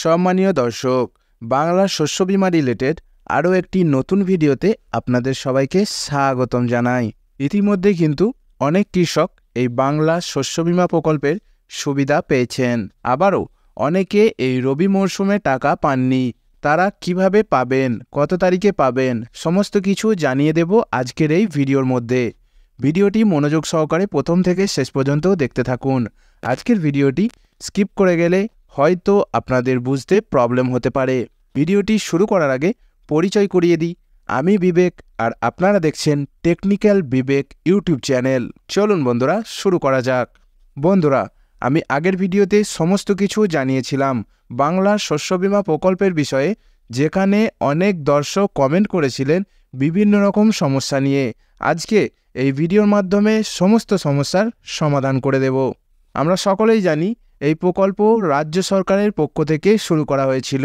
সম্মানীয় দর্শক, বাংলা শস্য বীমা রিলেটেড আরও একটি নতুন ভিডিওতে আপনাদের সবাইকে স্বাগতম জানাই। ইতিমধ্যে কিন্তু অনেক কৃষক এই বাংলা শস্য বীমা প্রকল্পের সুবিধা পেয়েছেন। আবারও অনেকে এই রবি মরশুমে টাকা পাননি। তারা কিভাবে পাবেন, কত তারিখে পাবেন, সমস্ত কিছু জানিয়ে দেব আজকের এই ভিডিওর মধ্যে। ভিডিওটি মনোযোগ সহকারে প্রথম থেকে শেষ পর্যন্ত দেখতে থাকুন। আজকের ভিডিওটি স্কিপ করে গেলে হয়তো আপনাদের বুঝতে প্রবলেম হতে পারে। ভিডিওটি শুরু করার আগে পরিচয় করিয়ে দিই, আমি বিবেক আর আপনারা দেখছেন টেকনিক্যাল বিবেক ইউটিউব চ্যানেল। চলুন বন্ধুরা শুরু করা যাক। বন্ধুরা, আমি আগের ভিডিওতে সমস্ত কিছু জানিয়েছিলাম বাংলা শস্য বীমা প্রকল্পের বিষয়ে, যেখানে অনেক দর্শক কমেন্ট করেছিলেন বিভিন্ন রকম সমস্যা নিয়ে। আজকে এই ভিডিওর মাধ্যমে সমস্ত সমস্যার সমাধান করে দেব। আমরা সকলেই জানি এই প্রকল্প রাজ্য সরকারের পক্ষ থেকে শুরু করা হয়েছিল।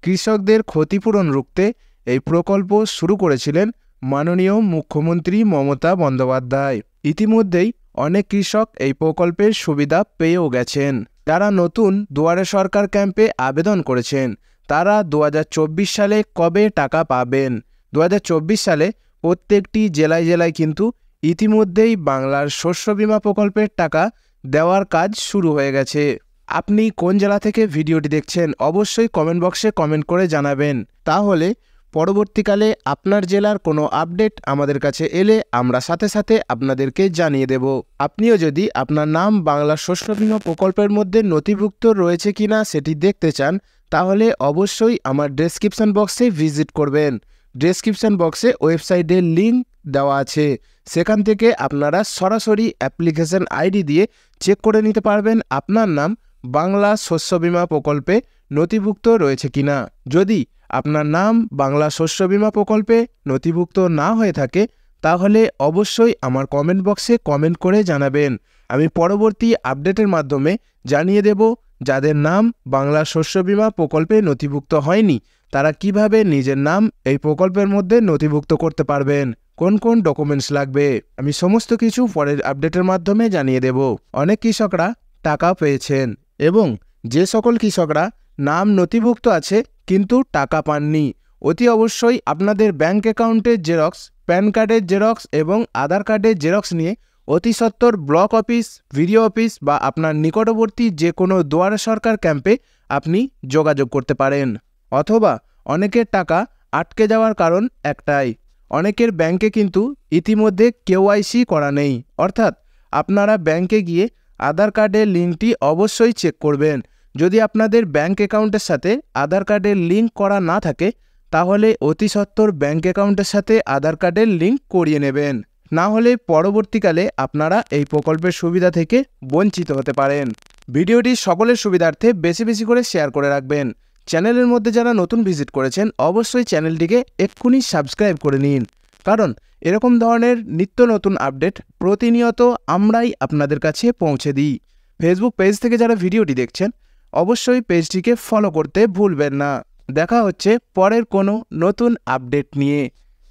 কৃষকদের ক্ষতিপূরণ রুখতে এই প্রকল্প শুরু করেছিলেন মাননীয় মুখ্যমন্ত্রী মমতা বন্দ্যোপাধ্যায়। ইতিমধ্যেই অনেক কৃষক এই প্রকল্পের সুবিধা পেয়েও গেছেন। যারা নতুন দুয়ারে সরকার ক্যাম্পে আবেদন করেছেন তারা 2024 সালে কবে টাকা পাবেন? 2024 সালে প্রত্যেকটি জেলায় জেলায় কিন্তু ইতিমধ্যেই বাংলার শস্য বীমা প্রকল্পের টাকা দেওয়ার কাজ শুরু হয়ে গেছে। আপনি কোন জেলা থেকে ভিডিওটি দেখছেন অবশ্যই কমেন্ট বক্সে কমেন্ট করে জানাবেন। তাহলে পরবর্তীকালে আপনার জেলার কোনো আপডেট আমাদের কাছে এলে আমরা সাথে সাথে আপনাদেরকে জানিয়ে দেব। আপনিও যদি আপনার নাম বাংলা শস্য বীমা প্রকল্পের মধ্যে নথিভুক্ত রয়েছে কিনা সেটি দেখতে চান, তাহলে অবশ্যই আমার ডেসক্রিপশন বক্সে ভিজিট করবেন। ডেসক্রিপশন বক্সে ওয়েবসাইটের লিঙ্ক দেওয়া আছে, সেখান থেকে আপনারা সরাসরি অ্যাপ্লিকেশন আইডি দিয়ে চেক করে নিতে পারবেন আপনার নাম বাংলা শস্য বীমা প্রকল্পে নথিভুক্ত রয়েছে কিনা। যদি আপনার নাম বাংলা শস্য বীমা প্রকল্পে নথিভুক্ত না হয়ে থাকে তাহলে অবশ্যই আমার কমেন্ট বক্সে কমেন্ট করে জানাবেন। আমি পরবর্তী আপডেটের মাধ্যমে জানিয়ে দেব যাদের নাম বাংলা শস্য বীমা প্রকল্পে নথিভুক্ত হয়নি তারা কিভাবে নিজের নাম এই প্রকল্পের মধ্যে নথিভুক্ত করতে পারবেন, কোন কোন ডকুমেন্টস লাগবে, আমি সমস্ত কিছু পরের আপডেটের মাধ্যমে জানিয়ে দেব। অনেক কৃষকরা টাকা পেয়েছেন এবং যে সকল কৃষকরা নাম নথিভুক্ত আছে কিন্তু টাকা পাননি, অতি অবশ্যই আপনাদের ব্যাংক অ্যাকাউন্টের জেরক্স, প্যান কার্ডের জেরক্স এবং আধার কার্ডের জেরক্স নিয়ে অতি সত্বর ব্লক অফিস, ভিডিও অফিস বা আপনার নিকটবর্তী যে কোনো দুয়ারে সরকার ক্যাম্পে আপনি যোগাযোগ করতে পারেন। অথবা অনেকের টাকা আটকে যাওয়ার কারণ একটাই, অনেকের ব্যাংকে কিন্তু ইতিমধ্যে কেওয়াইসি করা নেই। অর্থাৎ আপনারা ব্যাংকে গিয়ে আধার কার্ডের লিঙ্কটি অবশ্যই চেক করবেন। যদি আপনাদের ব্যাংক অ্যাকাউন্টের সাথে আধার কার্ডের লিঙ্ক করা না থাকে তাহলে অতি সত্বর ব্যাংক অ্যাকাউন্টের সাথে আধার কার্ডের লিঙ্ক করিয়ে নেবেন, না হলে পরবর্তীকালে আপনারা এই প্রকল্পের সুবিধা থেকে বঞ্চিত হতে পারেন। ভিডিওটি সকলের সুবিধার্থে বেশি বেশি করে শেয়ার করে রাখবেন। চ্যানেলের মধ্যে যারা নতুন ভিজিট করেছেন অবশ্যই চ্যানেলটিকে এক্ষুনি সাবস্ক্রাইব করে নিন, কারণ এরকম ধরনের নিত্য নতুন আপডেট প্রতিনিয়ত আমরাই আপনাদের কাছে পৌঁছে দিই। ফেসবুক পেজ থেকে যারা ভিডিওটি দেখছেন অবশ্যই পেজটিকে ফলো করতে ভুলবেন না। দেখা হচ্ছে পরের কোনো নতুন আপডেট নিয়ে।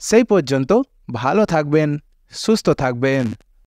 সেই পর্যন্ত ভালো থাকবেন, সুস্থ থাকবেন।